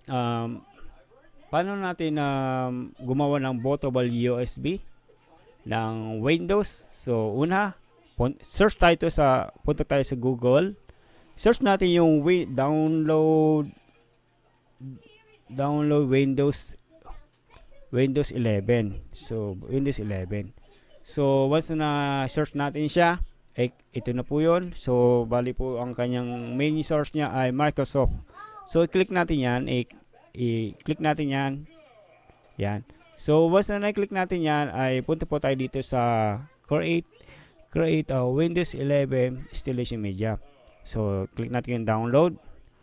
um, paano natin gumawa ng bootable USB ng Windows. So, una, search tayo punta tayo sa Google. Search natin yung download Windows 11. So, Windows 11. So, once na search natin siya, ito na po yun. So, bali po ang kanyang main source niya ay Microsoft. So, i-click natin yan. I-click natin yan. Yan. So, once na na-click natin yan, ay punta po tayo dito sa create Windows 11 installation media. So, click natin yung download.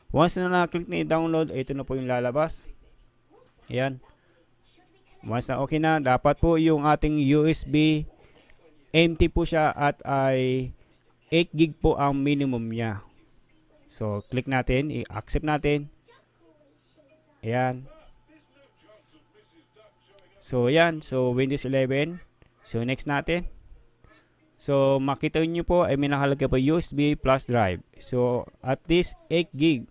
Once na na-click na yung download, ito na po yung lalabas. Ayan. Once na okay na, dapat po yung ating USB empty po siya at ay 8 gig po ang minimum niya. So, click natin, i-accept natin. Ayan. So, ayan. So, Windows 11. So, next natin. So, makita nyo po ay may nakalagay po USB plus drive. So, at least 8 gig.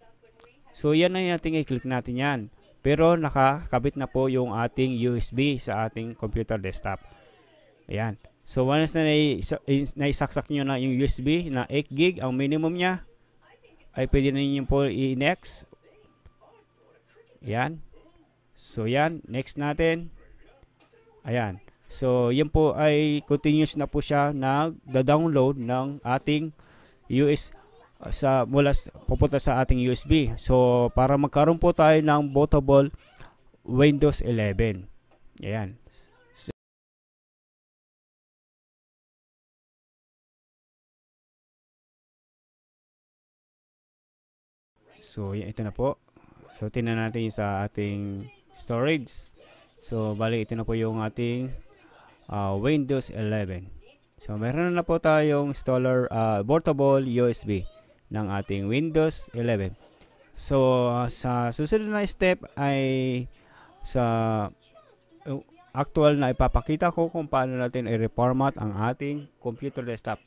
So, yan na natin i-click natin yan. Pero, nakakabit na po yung ating USB sa ating computer desktop. Ayan. So, once na naisaksak nyo na yung USB na 8 gig, ang minimum niya, ay pwede na nyo po i-next. Ayan. So, yan. Next natin. Ayan. So, yan po ay continuous na po siya na download ng ating pupunta sa ating USB. So, para magkaroon po tayo ng bootable Windows 11. Ayan. So, ito na po. So, tingnan natin sa ating storage. So, bali ito na po yung ating Windows 11. So, meron na po tayong installer portable USB ng ating Windows 11. So, sa susunod na step ay sa actual na ipapakita ko kung paano natin i-reformat ang ating computer desktop